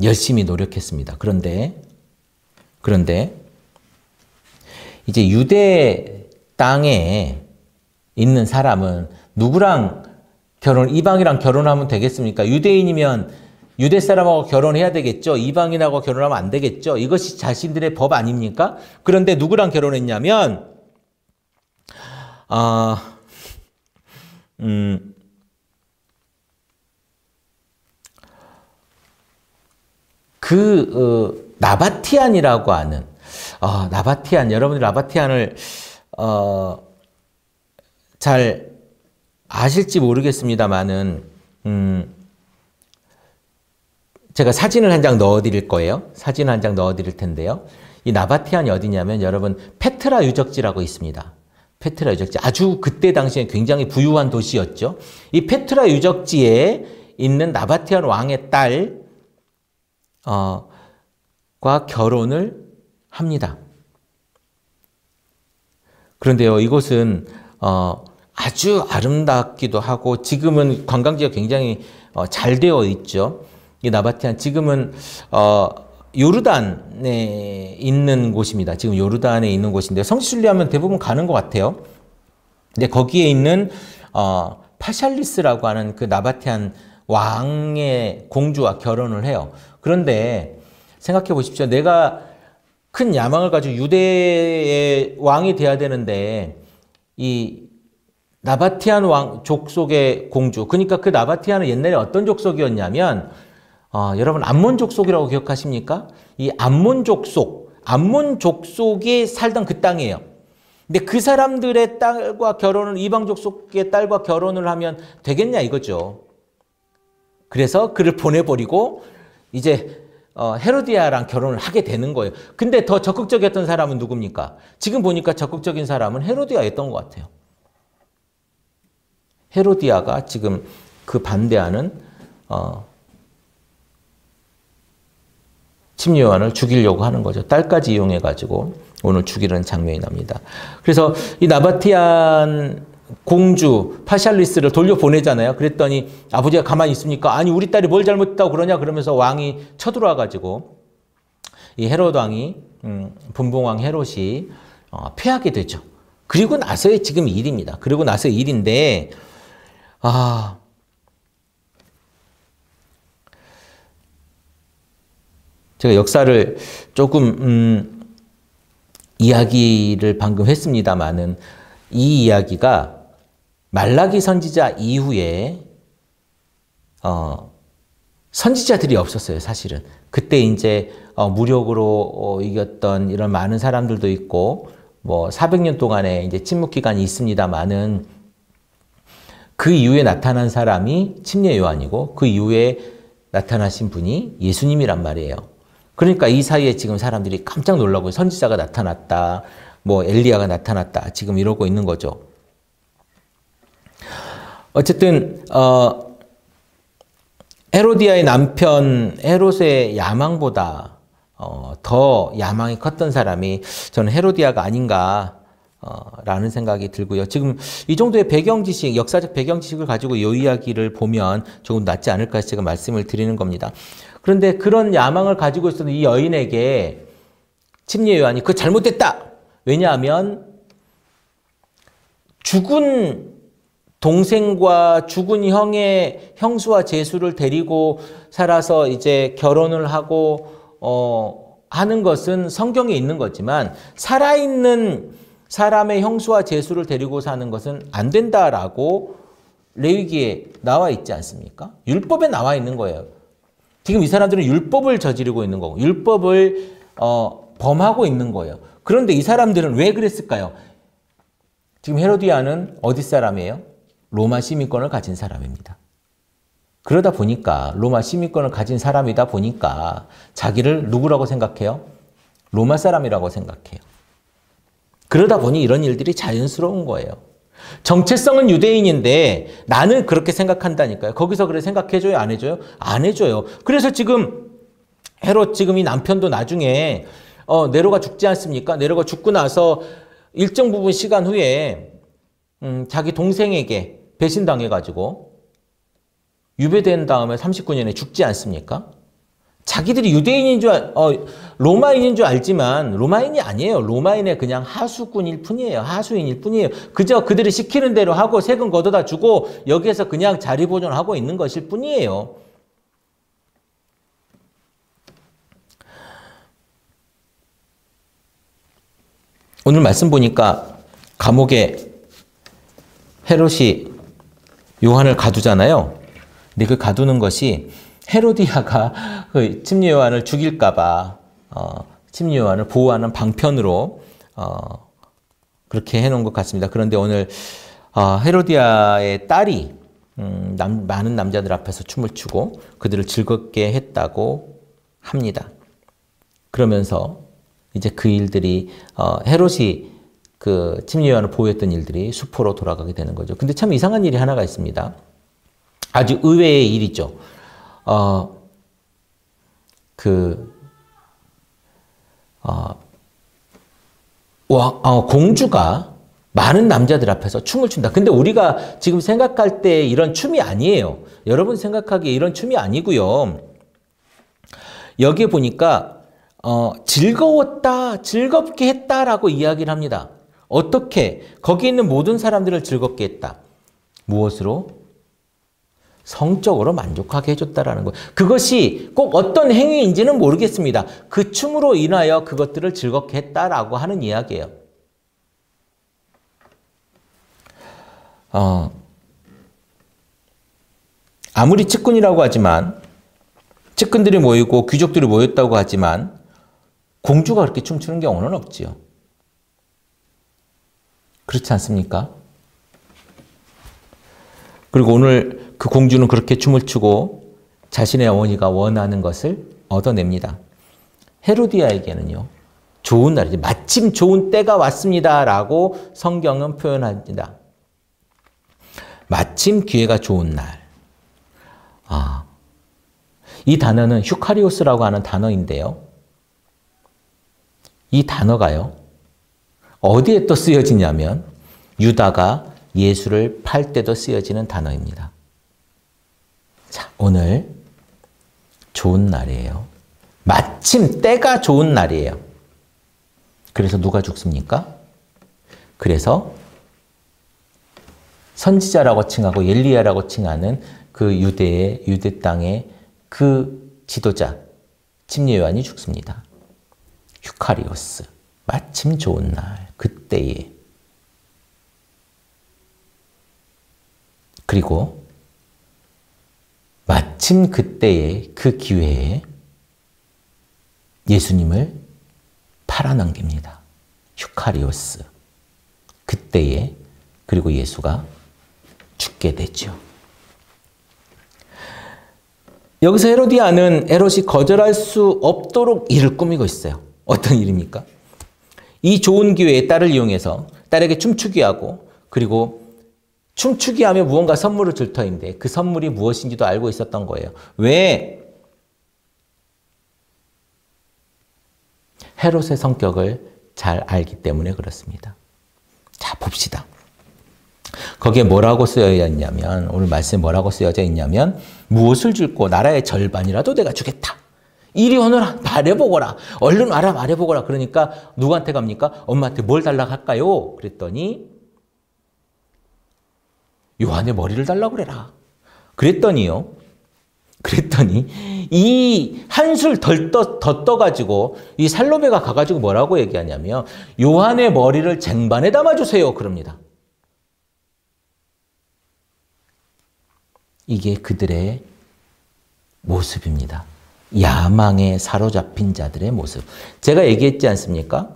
열심히 노력했습니다. 그런데 이제 유대 땅에 있는 사람은 누구랑 이방이랑 결혼하면 되겠습니까? 유대인이면 유대 사람하고 결혼해야 되겠죠. 이방인하고 결혼하면 안 되겠죠. 이것이 자신들의 법 아닙니까? 그런데 누구랑 결혼했냐면 나바티안이라고 하는 나바티안, 여러분들 나바티안을 잘 아실지 모르겠습니다만은 제가 사진을 한 장 넣어드릴 거예요. 사진을 한 장 넣어드릴 텐데요. 이 나바티안이 어디냐면 여러분 페트라 유적지라고 있습니다. 페트라 유적지, 아주 그때 당시에 굉장히 부유한 도시였죠. 이 페트라 유적지에 있는 나바티안 왕의 딸과 결혼을 합니다. 그런데요, 이곳은 아주 아름답기도 하고 지금은 관광지가 굉장히 잘 되어 있죠. 이 나바티안 지금은 요르단에 있는 곳입니다. 지금 요르단에 있는 곳인데 성지순례하면 대부분 가는 것 같아요. 근데 거기에 있는 파샬리스라고 하는 그 나바티안 왕의 공주와 결혼을 해요. 그런데 생각해 보십시오. 내가 큰 야망을 가지고 유대의 왕이 돼야 되는데 이 나바티안 왕 족속의 공주, 그러니까 그 나바티안은 옛날에 어떤 족속이었냐면 여러분 암몬 족속이라고 기억하십니까? 이 암몬 족속이 살던 그 땅이에요. 근데 그 사람들의 딸과 이방 족속의 딸과 결혼을 하면 되겠냐 이거죠. 그래서 그를 보내버리고 이제 헤로디아랑 결혼을 하게 되는 거예요. 근데 더 적극적이었던 사람은 누굽니까? 지금 보니까 적극적인 사람은 헤로디아였던 것 같아요. 헤로디아가 지금 그 반대하는 침례요한을 죽이려고 하는 거죠. 딸까지 이용해가지고 오늘 죽이려는 장면이 납니다. 그래서 이 나바티안 공주 파샬리스를 돌려보내잖아요. 그랬더니 아버지가 가만히 있습니까? 아니 우리 딸이 뭘 잘못했다고 그러냐 그러면서 왕이 쳐들어와가지고 이 헤롯 왕이 분봉왕 헤롯이 패하게 되죠. 그리고 나서의 지금 일입니다. 그리고 나서의 일인데, 제가 역사를 조금, 이야기를 방금 했습니다마는 이 이야기가 말라기 선지자 이후에, 선지자들이 없었어요, 사실은. 그때 이제 무력으로 이겼던 이런 많은 사람들도 있고, 뭐 400년 동안의 이제 침묵 기간이 있습니다만은 그 이후에 나타난 사람이 침례 요한이고 그 이후에 나타나신 분이 예수님이란 말이에요. 그러니까 이 사이에 지금 사람들이 깜짝 놀라고 선지자가 나타났다, 뭐 엘리야가 나타났다, 지금 이러고 있는 거죠. 어쨌든 헤로디아의 남편 헤롯의 야망보다 더 야망이 컸던 사람이 저는 헤로디아가 아닌가 라는 생각이 들고요. 지금 이 정도의 배경 지식, 역사적 배경 지식을 가지고 이 이야기를 보면 조금 낫지 않을까 해서 제가 말씀을 드리는 겁니다. 그런데 그런 야망을 가지고 있었던 이 여인에게 침례 요한이 그거 잘못됐다! 왜냐하면 죽은 동생과 죽은 형의 형수와 제수를 데리고 살아서 이제 결혼을 하고 하는 것은 성경에 있는 거지만 살아있는 사람의 형수와 제수를 데리고 사는 것은 안 된다라고 레위기에 나와 있지 않습니까? 율법에 나와 있는 거예요. 지금 이 사람들은 율법을 저지르고 있는 거고 율법을 범하고 있는 거예요. 그런데 이 사람들은 왜 그랬을까요? 지금 헤로디아는 어디 사람이에요? 로마 시민권을 가진 사람입니다. 그러다 보니까 로마 시민권을 가진 사람이다 보니까 자기를 누구라고 생각해요? 로마 사람이라고 생각해요. 그러다 보니 이런 일들이 자연스러운 거예요. 정체성은 유대인인데 나는 그렇게 생각한다니까요. 거기서 그래 생각해줘요? 안 해줘요? 안 해줘요. 그래서 지금 헤롯 지금 이 남편도 나중에 네로가 죽지 않습니까? 네로가 죽고 나서 일정 부분 시간 후에 자기 동생에게 배신당해가지고 유배된 다음에 39년에 죽지 않습니까? 자기들이 유대인인 로마인인 줄 알지만 로마인이 아니에요. 로마인의 그냥 하수꾼일 뿐이에요. 하수인일 뿐이에요. 그저 그들이 시키는 대로 하고 세금 걷어다 주고 여기에서 그냥 자리 보존하고 있는 것일 뿐이에요. 오늘 말씀 보니까 감옥에 헤롯이 요한을 가두잖아요. 근데 그 가두는 것이 헤로디아가 그 침례 요한을 죽일까봐 침례 요한을 보호하는 방편으로 그렇게 해놓은 것 같습니다. 그런데 오늘 헤로디아의 딸이 많은 남자들 앞에서 춤을 추고 그들을 즐겁게 했다고 합니다. 그러면서 이제 그 일들이 헤롯이 그 침례 요한을 보호했던 일들이 수포로 돌아가게 되는 거죠. 근데 참 이상한 일이 하나가 있습니다. 아주 의외의 일이죠. 공주가 많은 남자들 앞에서 춤을 춘다. 근데 우리가 지금 생각할 때 이런 춤이 아니에요. 여러분 생각하기에 이런 춤이 아니고요. 여기에 보니까 즐거웠다, 즐겁게 했다라고 이야기를 합니다. 어떻게? 거기 있는 모든 사람들을 즐겁게 했다. 무엇으로? 성적으로 만족하게 해줬다라는 거예요. 그것이 꼭 어떤 행위인지는 모르겠습니다. 그 춤으로 인하여 그것들을 즐겁게 했다라고 하는 이야기예요. 아무리 측근이라고 하지만 측근들이 모이고 귀족들이 모였다고 하지만 공주가 그렇게 춤추는 경우는 없지요. 그렇지 않습니까? 그리고 오늘 그 공주는 그렇게 춤을 추고 자신의 어머니가 원하는 것을 얻어냅니다. 헤로디아에게는요, 좋은 날이지. 마침 좋은 때가 왔습니다. 라고 성경은 표현합니다. 마침 기회가 좋은 날. 이 단어는 휴카리오스라고 하는 단어인데요. 이 단어가요, 어디에 또 쓰여지냐면 유다가 예수를 팔 때도 쓰여지는 단어입니다. 자, 오늘 좋은 날이에요. 마침 때가 좋은 날이에요. 그래서 누가 죽습니까? 그래서 선지자라고 칭하고 엘리야라고 칭하는 그 유대 땅의 그 지도자 침례 요한이 죽습니다. 유카리오스. 마침 좋은 날 그때에. 그리고 마침 그때에 그 기회에 예수님을 팔아넘깁니다. 유카리오스. 그때에 그리고 예수가 죽게 되죠. 여기서 헤롯이 거절할 수 없도록 일을 꾸미고 있어요. 어떤 일입니까? 이 좋은 기회에 딸을 이용해서 딸에게 춤추게 하고 그리고 춤추게 하면 무언가 선물을 줄 터인데 그 선물이 무엇인지도 알고 있었던 거예요. 왜? 헤롯의 성격을 잘 알기 때문에 그렇습니다. 자, 봅시다. 거기에 뭐라고 쓰여져 있냐면, 오늘 말씀에 뭐라고 쓰여져 있냐면, 무엇을 줄고 나라의 절반이라도 내가 주겠다. 이리 오너라, 말해보거라. 얼른 와라, 말해보거라. 그러니까 누구한테 갑니까? 엄마한테 뭘 달라고 할까요? 그랬더니 요한의 머리를 달라고 그래라. 그랬더니 이 한술 더 떠가지고 이 살로메가 가가지고 뭐라고 얘기하냐면 요한의 머리를 쟁반에 담아주세요. 그럽니다. 이게 그들의 모습입니다. 야망에 사로잡힌 자들의 모습. 제가 얘기했지 않습니까?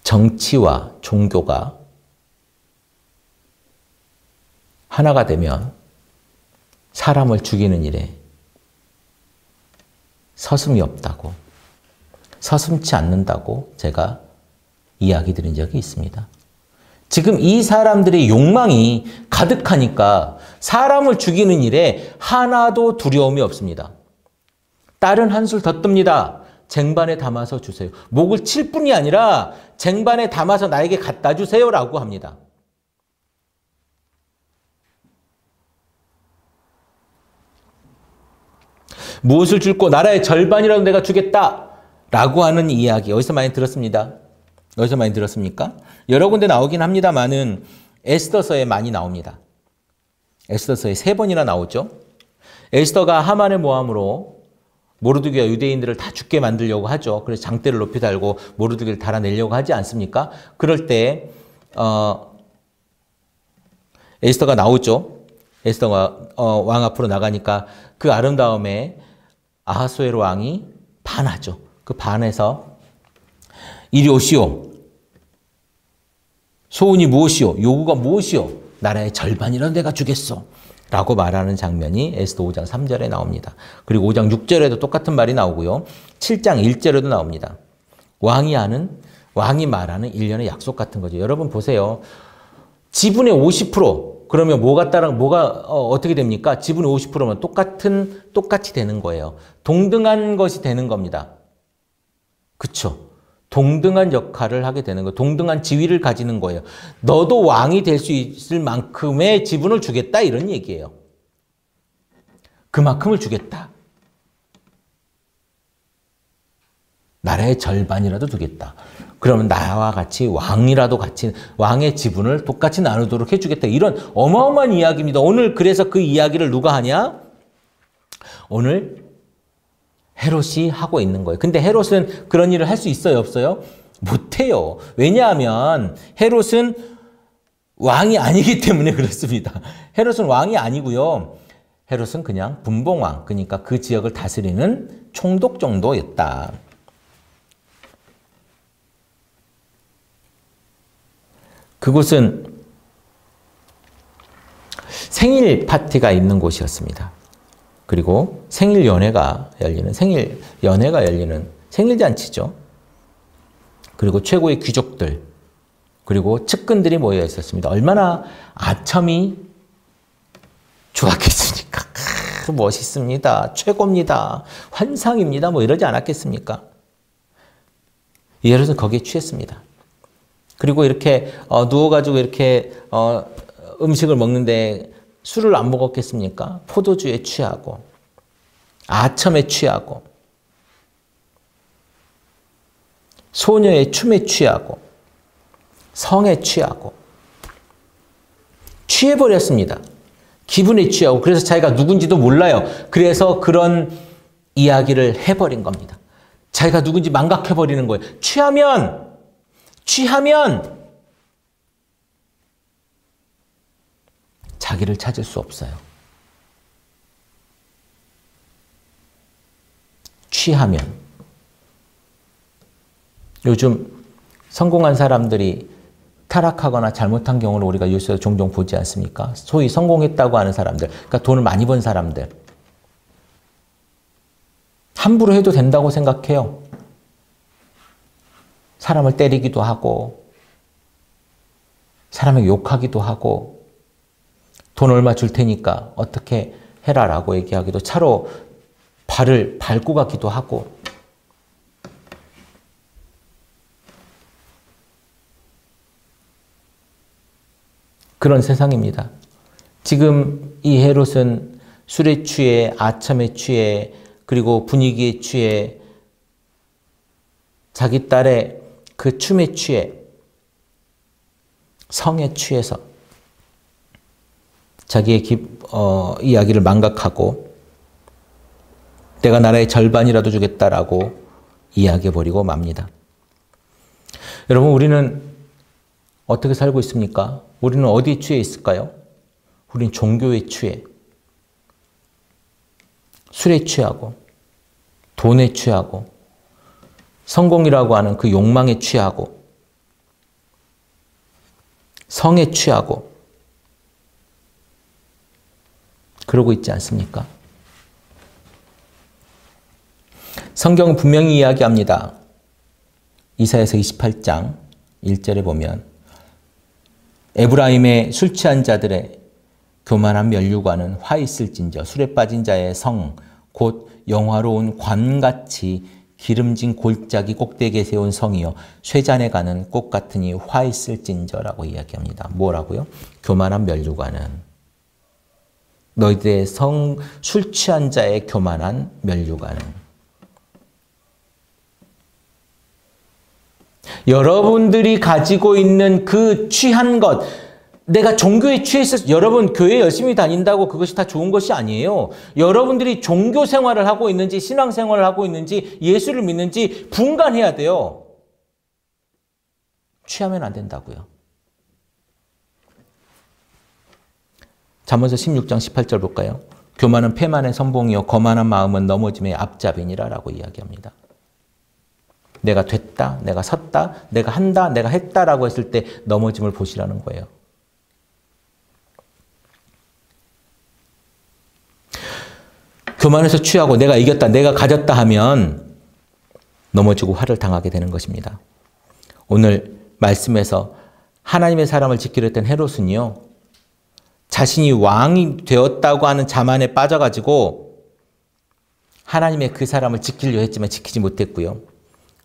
정치와 종교가 하나가 되면 사람을 죽이는 일에 서슴이 없다고, 서슴지 않는다고 제가 이야기 드린 적이 있습니다. 지금 이 사람들의 욕망이 가득하니까 사람을 죽이는 일에 하나도 두려움이 없습니다. 딸은 한술 더 뜹니다. 쟁반에 담아서 주세요. 목을 칠 뿐이 아니라 쟁반에 담아서 나에게 갖다 주세요라고 합니다. 무엇을 줄고 나라의 절반이라도 내가 주겠다라고 하는 이야기 어디서 많이 들었습니다. 어디서 많이 들었습니까? 여러 군데 나오긴 합니다만은 에스더서에 많이 나옵니다. 에스더서에 3번이나 나오죠. 에스더가 하만의 모함으로 모르드게가 유대인들을 다 죽게 만들려고 하죠. 그래서 장대를 높이 달고 모르드게를 달아내려고 하지 않습니까? 그럴 때 에스더가 나오죠. 에스더가 왕 앞으로 나가니까 그 아름다움에 아하수에로 왕이 반하죠. 그 반해서 이리 오시오. 소원이 무엇이오? 요구가 무엇이오? 나라의 절반이라도 내가 주겠소. 라고 말하는 장면이 에스더 5장 3절에 나옵니다. 그리고 5장 6절에도 똑같은 말이 나오고요. 7장 1절에도 나옵니다. 왕이 말하는 일련의 약속 같은 거죠. 여러분 보세요. 지분의 50% 그러면 뭐가 어떻게 됩니까? 지분의 50%면 똑같이 되는 거예요. 동등한 것이 되는 겁니다. 그쵸? 동등한 역할을 하게 되는 거예요. 동등한 지위를 가지는 거예요. 너도 왕이 될 수 있을 만큼의 지분을 주겠다 이런 얘기예요. 그만큼을 주겠다. 나라의 절반이라도 주겠다. 그러면 나와 같이 왕의 지분을 똑같이 나누도록 해주겠다. 이런 어마어마한 이야기입니다. 오늘 그래서 그 이야기를 누가 하냐? 오늘 헤롯이 하고 있는 거예요. 근데 헤롯은 그런 일을 할 수 있어요? 없어요? 못해요. 왜냐하면 헤롯은 왕이 아니기 때문에 그렇습니다. 헤롯은 왕이 아니고요. 헤롯은 그냥 분봉왕, 그러니까 그 지역을 다스리는 총독 정도였다. 그곳은 생일 파티가 있는 곳이었습니다. 그리고 생일 연회가 열리는 생일잔치죠. 그리고 최고의 귀족들, 그리고 측근들이 모여 있었습니다. 얼마나 아첨이 좋았겠습니까? 멋있습니다. 최고입니다. 환상입니다. 뭐 이러지 않았겠습니까? 예루살렘은 거기에 취했습니다. 그리고 이렇게 누워가지고 이렇게 음식을 먹는데 술을 안 먹었겠습니까? 포도주에 취하고 아첨에 취하고 소녀의 춤에 취하고 성에 취하고 취해버렸습니다. 기분에 취하고 그래서 자기가 누군지도 몰라요. 그래서 그런 이야기를 해버린 겁니다. 자기가 누군지 망각해버리는 거예요. 취하면 자기를 찾을 수 없어요. 취하면. 요즘 성공한 사람들이 타락하거나 잘못한 경우를 우리가 뉴스에서 종종 보지 않습니까? 소위 성공했다고 하는 사람들, 그러니까 돈을 많이 번 사람들. 함부로 해도 된다고 생각해요. 사람을 때리기도 하고, 사람에게 욕하기도 하고, 돈 얼마 줄 테니까 어떻게 해라라고 얘기하기도, 차로 발을 밟고 가기도 하고, 그런 세상입니다. 지금 이 헤롯은 술에 취해, 아첨에 취해, 그리고 분위기에 취해, 자기 딸의 그 춤에 취해, 성에 취해서 자기의 이야기를 망각하고 내가 나라의 절반이라도 주겠다라고 이야기해버리고 맙니다. 여러분, 우리는 어떻게 살고 있습니까? 우리는 어디에 취해 있을까요? 우리는 종교에 취해, 술에 취하고, 돈에 취하고, 성공이라고 하는 그 욕망에 취하고, 성에 취하고, 그러고 있지 않습니까? 성경은 분명히 이야기합니다. 이사야서 28장 1절에 보면 에브라임의 술 취한 자들의 교만한 면류관은 화 있을진저 술에 빠진 자의 성 곧 영화로운 관같이 기름진 골짜기 꼭대기에 세운 성이요 쇠잔에 가는 꽃 같으니 화 있을진저라고 이야기합니다. 뭐라고요? 교만한 면류관은 너희들의 술 취한 자의 교만한 면류관은 여러분들이 가지고 있는 그 취한 것, 내가 종교에 취해서 여러분 교회 열심히 다닌다고 그것이 다 좋은 것이 아니에요. 여러분들이 종교 생활을 하고 있는지 신앙 생활을 하고 있는지 예수를 믿는지 분간해야 돼요. 취하면 안 된다고요. 잠언서 16장 18절 볼까요? 교만은 패만의 선봉이요 거만한 마음은 넘어짐의 앞잡이니라라고 이야기합니다. 내가 됐다, 내가 섰다, 내가 한다, 내가 했다라고 했을 때 넘어짐을 보시라는 거예요. 교만해서 취하고 내가 이겼다, 내가 가졌다 하면 넘어지고 화를 당하게 되는 것입니다. 오늘 말씀에서 하나님의 사람을 지키려 했던 헤롯은요, 자신이 왕이 되었다고 하는 자만에 빠져가지고 하나님의 그 사람을 지키려 했지만 지키지 못했고요.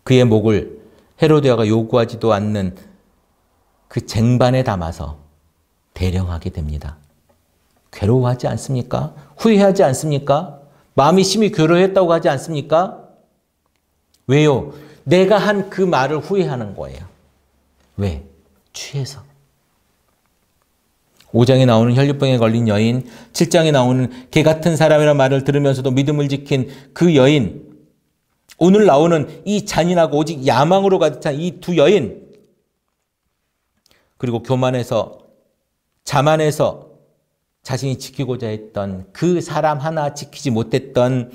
그의 목을 헤로데아가 요구하지도 않는 그 쟁반에 담아서 대령하게 됩니다. 괴로워하지 않습니까? 후회하지 않습니까? 마음이 심히 괴로워했다고 하지 않습니까? 왜요? 내가 한 그 말을 후회하는 거예요. 왜? 취해서. 5장에 나오는 혈류병에 걸린 여인, 7장에 나오는 개 같은 사람이라는 말을 들으면서도 믿음을 지킨 그 여인, 오늘 나오는 이 잔인하고 오직 야망으로 가득 찬 이 두 여인, 그리고 교만해서 자만해서 자신이 지키고자 했던 그 사람 하나 지키지 못했던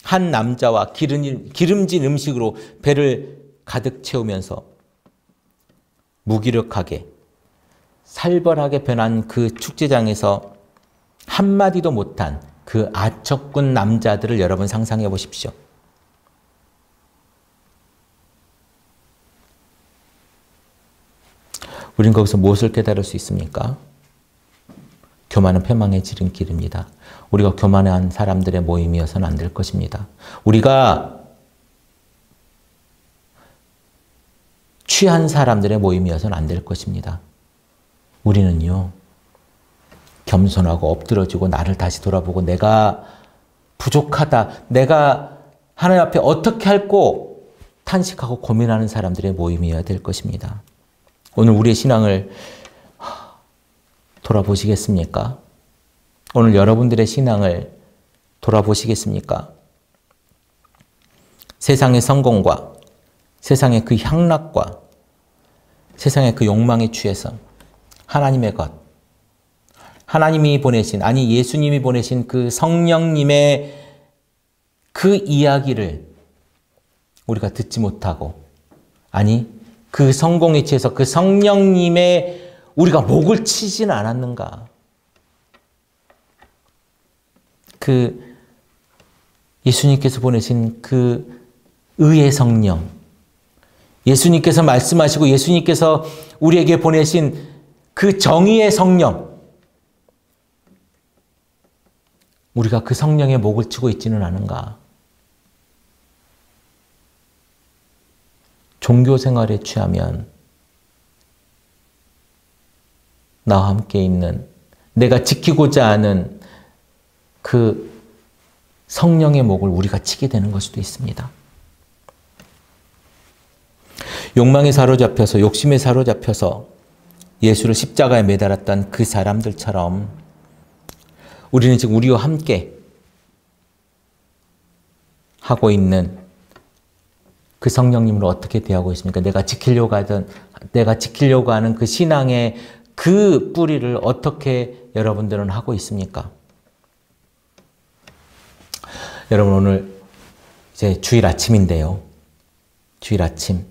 한 남자와 기름진 음식으로 배를 가득 채우면서 무기력하게 살벌하게 변한 그 축제장에서 한마디도 못한 그 아척군 남자들을 여러분 상상해 보십시오. 우린 거기서 무엇을 깨달을 수 있습니까? 교만은 패망의 지름길입니다. 우리가 교만한 사람들의 모임이어서는 안 될 것입니다. 우리가 취한 사람들의 모임이어서는 안 될 것입니다. 우리는요, 겸손하고 엎드러지고 나를 다시 돌아보고 내가 부족하다, 내가 하나님 앞에 어떻게 할꼬, 탄식하고 고민하는 사람들의 모임이어야 될 것입니다. 오늘 우리의 신앙을 돌아보시겠습니까? 오늘 여러분들의 신앙을 돌아보시겠습니까? 세상의 성공과 세상의 그 향락과 세상의 그 욕망에 취해서 하나님의 것, 하나님이 보내신, 아니 예수님이 보내신 그 성령님의 그 이야기를 우리가 듣지 못하고, 아니 그 성공에 취해서 그 성령님의 우리가 목을 치지는 않았는가? 그 예수님께서 보내신 그 의의 성령, 예수님께서 말씀하시고 예수님께서 우리에게 보내신 그 정의의 성령, 우리가 그 성령의 목을 치고 있지는 않은가? 종교 생활에 취하면 나와 함께 있는, 내가 지키고자 하는 그 성령의 목을 우리가 치게 되는 걸 수도 있습니다. 욕망에 사로잡혀서, 욕심에 사로잡혀서 예수를 십자가에 매달았던 그 사람들처럼 우리는 지금 우리와 함께 하고 있는 그 성령님을 어떻게 대하고 있습니까? 내가 지키려고 하는 그 신앙의 그 뿌리를 어떻게 여러분들은 하고 있습니까? 여러분, 오늘 이제 주일 아침인데요. 주일 아침.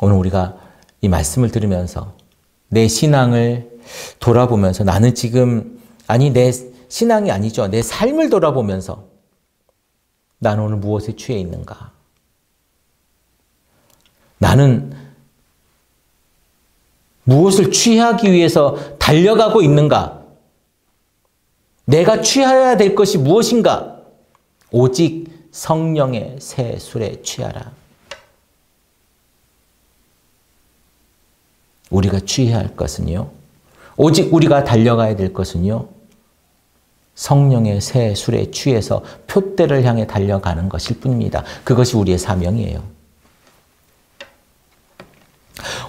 오늘 우리가 이 말씀을 들으면서 내 신앙을 돌아보면서, 나는 지금, 아니 내 신앙이 아니죠. 내 삶을 돌아보면서 나는 오늘 무엇에 취해 있는가? 나는 무엇을 취하기 위해서 달려가고 있는가? 내가 취해야 될 것이 무엇인가? 오직 성령의 새 술에 취하라. 우리가 취해야 할 것은요, 오직 우리가 달려가야 될 것은요, 성령의 새 술에 취해서 표대를 향해 달려가는 것일 뿐입니다. 그것이 우리의 사명이에요.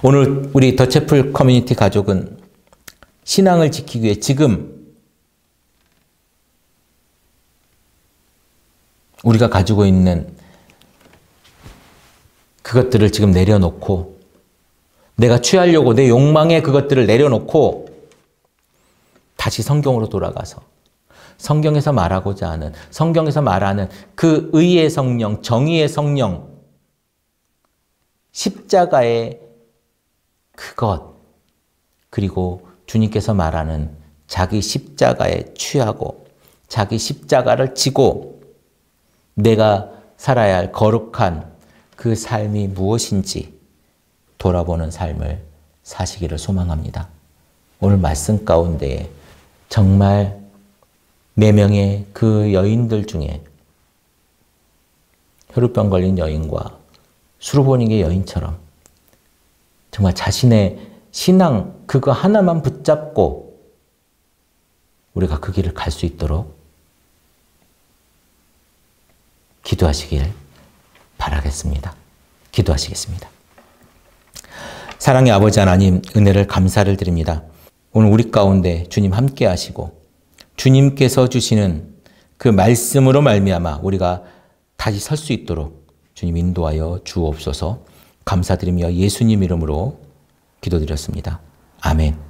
오늘 우리 더채플 커뮤니티 가족은 신앙을 지키기 위해 지금 우리가 가지고 있는 그것들을 지금 내려놓고, 내가 취하려고 내 욕망의 그것들을 내려놓고 다시 성경으로 돌아가서 성경에서 말하고자 하는, 성경에서 말하는 그 의의 성령, 정의의 성령, 십자가의 그것, 그리고 주님께서 말하는 자기 십자가에 취하고 자기 십자가를 지고 내가 살아야 할 거룩한 그 삶이 무엇인지 돌아보는 삶을 사시기를 소망합니다. 오늘 말씀 가운데 정말 4명의 그 여인들 중에 혈우병 걸린 여인과 수르보니게 여인처럼 정말 자신의 신앙 그거 하나만 붙잡고 우리가 그 길을 갈 수 있도록 기도하시길 바라겠습니다. 기도하시겠습니다. 사랑의 아버지 하나님, 은혜를 감사를 드립니다. 오늘 우리 가운데 주님 함께 하시고 주님께서 주시는 그 말씀으로 말미암아 우리가 다시 설 수 있도록 주님 인도하여 주옵소서. 감사드리며 예수님 이름으로 기도드렸습니다. 아멘.